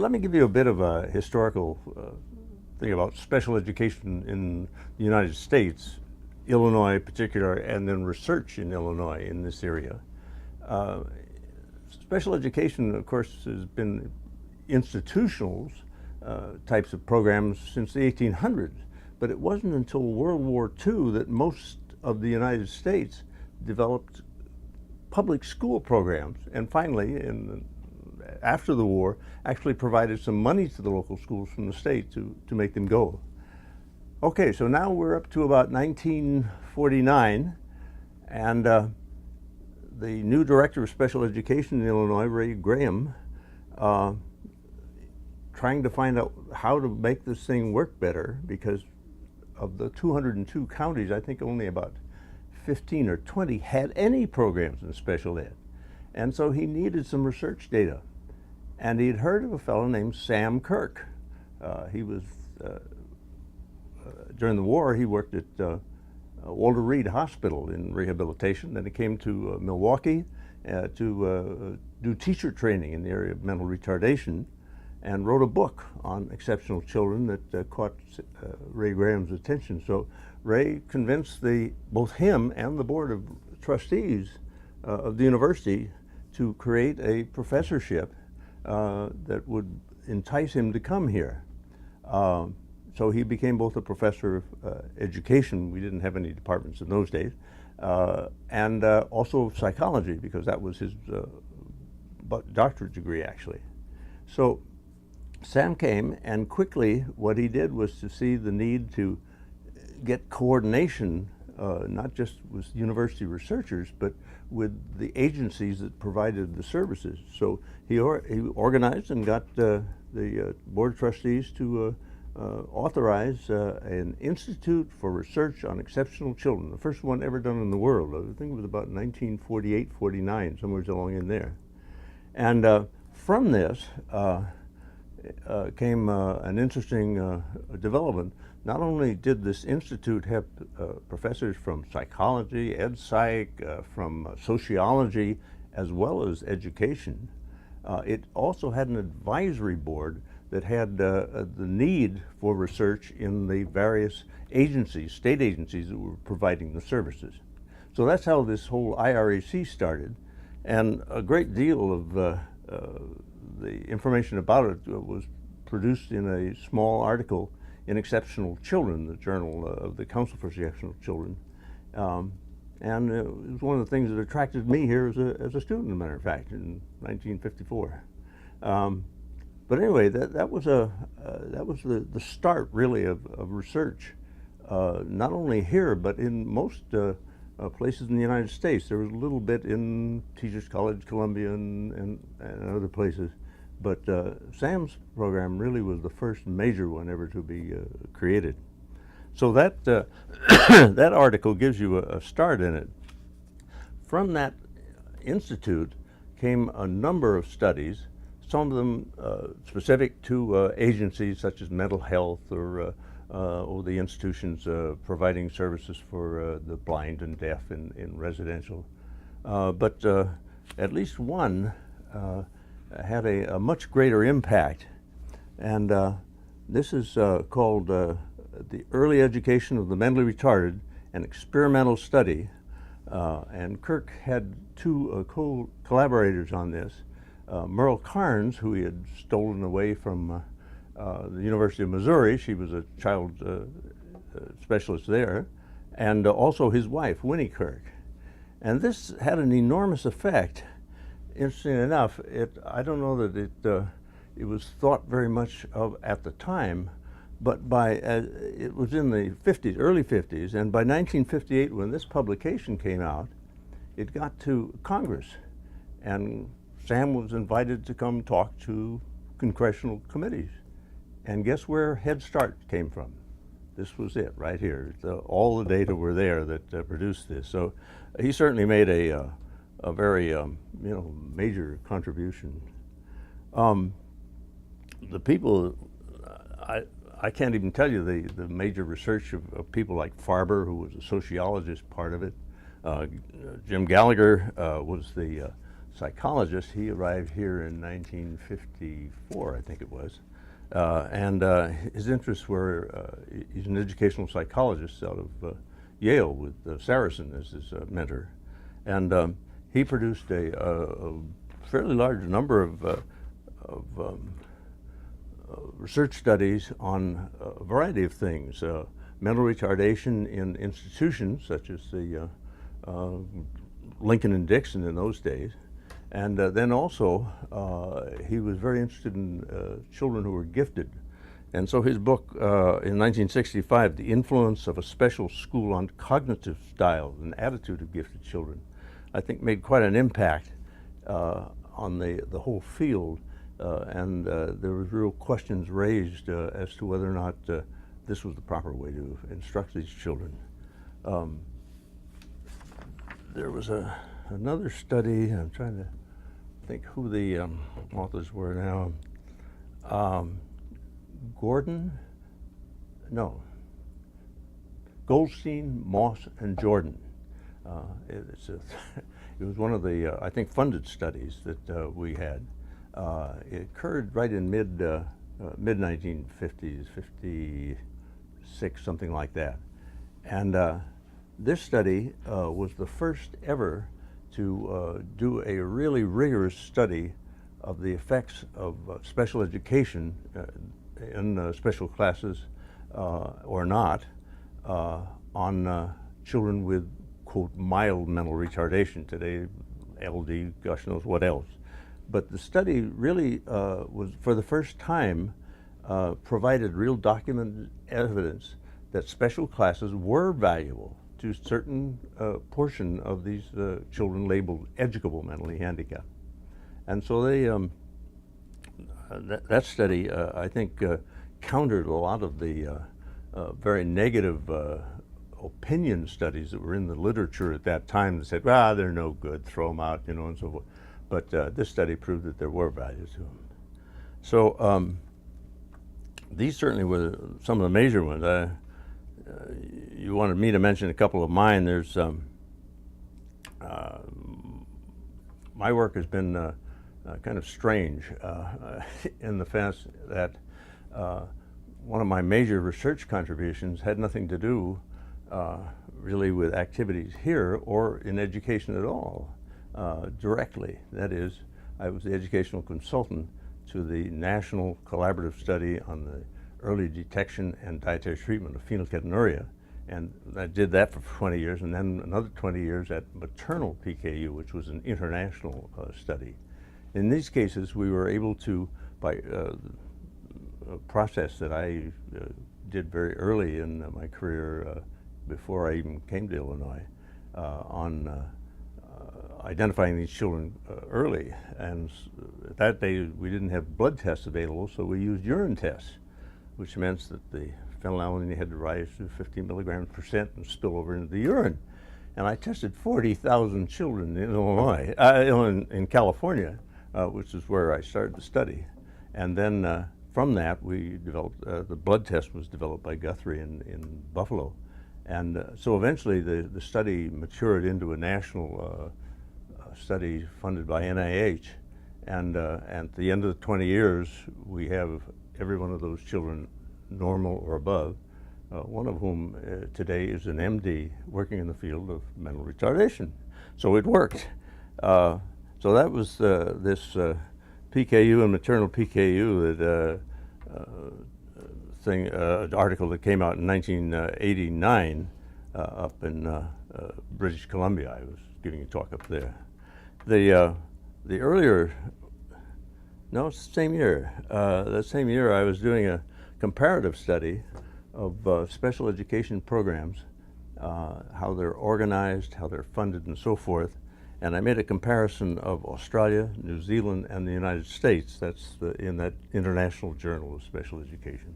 let me give you a bit of a historical thing about special education in the United States, Illinois in particular, and then research in Illinois in this area. Special education, of course, has been institutional types of programs since the 1800s, but it wasn't until World War II that most of the United States developed public school programs, and finally, after the war, actually provided some money to the local schools from the state to make them go. Okay, so now we're up to about 1949, and the new director of special education in Illinois, Ray Graham, trying to find out how to make this thing work better, because of the 202 counties, I think only about 15 or 20 had any programs in special ed. And so he needed some research data. And he'd heard of a fellow named Sam Kirk. He was, during the war, he worked at Walter Reed Hospital in rehabilitation. Then he came to Milwaukee to do teacher training in the area of mental retardation, and wrote a book on exceptional children that caught Ray Graham's attention. So Ray convinced both him and the board of trustees of the university to create a professorship that would entice him to come here. So he became both a professor of education — we didn't have any departments in those days — and also psychology, because that was his doctorate degree, actually. So Sam came, and quickly what he did was to see the need to get coordination, not just with university researchers, but with the agencies that provided the services. So he organized and got the board of trustees to authorize an Institute for Research on Exceptional Children, the first one ever done in the world. I think it was about 1948, 49, somewhere along in there. And from this came an interesting development. Not only did this institute have professors from psychology, ed psych, from sociology, as well as education, it also had an advisory board that had the need for research in the various agencies, state agencies that were providing the services. So that's how this whole IRAC started, and a great deal of the information about it was produced in a small article in Exceptional Children, the journal of the Council for Exceptional Children. And it was one of the things that attracted me here as a student, as a matter of fact, in 1954. But anyway, that was the start, really, of research, not only here, but in most places in the United States. There was a little bit in Teachers College, Columbia, and other places. But Sam's program really was the first major one ever to be created. So that that article gives you a start in it. From that institute came a number of studies, some of them specific to agencies such as mental health or the institutions providing services for the blind and deaf in residential. But at least one had a much greater impact, and this is called the Early Education of the Mentally Retarded, an Experimental Study, and Kirk had two collaborators on this. Merle Carnes, who he had stolen away from the University of Missouri — she was a child specialist there — and also his wife, Winnie Kirk. And this had an enormous effect. Interesting enough, I don't know that it was thought very much of at the time, but it was in the 50s, early 50s, and by 1958, when this publication came out, it got to Congress, and Sam was invited to come talk to congressional committees. And guess where Head Start came from? This was it right here. All the data were there that produced this. So he certainly made a very major contribution. The people, I can't even tell you the major research of people like Farber, who was a sociologist, part of it. Jim Gallagher was the psychologist. He arrived here in 1954, I think it was. His interests were, he's an educational psychologist out of Yale with Saracen as his mentor. And he produced a fairly large number of research studies on a variety of things. Mental retardation in institutions such as the Lincoln and Dixon in those days. And then also, he was very interested in children who were gifted. And so his book in 1965, The Influence of a Special School on Cognitive Styles and Attitude of Gifted Children, I think made quite an impact on the whole field. There was real questions raised as to whether or not this was the proper way to instruct these children. There was another study, I'm trying to think who the authors were now. Goldstein, Moss, and Jordan. It was one of the, I think, funded studies that we had. It occurred right in mid-1950s, 56, something like that. And this study was the first ever to do a really rigorous study of the effects of special education in special classes or not on children with, quote, mild mental retardation. Today, LD, gosh knows what else. But the study really was, for the first time, provided real documented evidence that special classes were valuable to a certain portion of these children labeled educable mentally handicapped. And so they, that study, I think, countered a lot of the very negative opinion studies that were in the literature at that time that said, well, they're no good, throw them out, you know, and so forth. But this study proved that there were values to them. So these certainly were some of the major ones. You wanted me to mention a couple of mine. There's my work has been kind of strange in the sense that one of my major research contributions had nothing to do really with activities here or in education at all directly. That is, I was the educational consultant to the National Collaborative Study on the Early Detection and Dietary Treatment of Phenylketonuria. And I did that for 20 years, and then another 20 years at maternal PKU, which was an international study. In these cases, we were able to, by a process that I did very early in my career, before I even came to Illinois, on identifying these children early. And that day, we didn't have blood tests available, so we used urine tests, which meant that the phenylalanine had to rise to 15 milligrams % and spill over into the urine. And I tested 40,000 children in Illinois, in California, which is where I started the study. And then from that, we developed, the blood test was developed by Guthrie in Buffalo. And so eventually the study matured into a national study funded by NIH. And at the end of the 20 years, we have every one of those children normal or above, one of whom today is an MD working in the field of mental retardation. So it worked. So that was this PKU and maternal PKU that article that came out in 1989 up in British Columbia. I was giving a talk up there. The earlier, no, it's the same year. That same year, I was doing a comparative study of special education programs, how they're organized, how they're funded, and so forth. And I made a comparison of Australia, New Zealand, and the United States. That's in that International Journal of Special Education.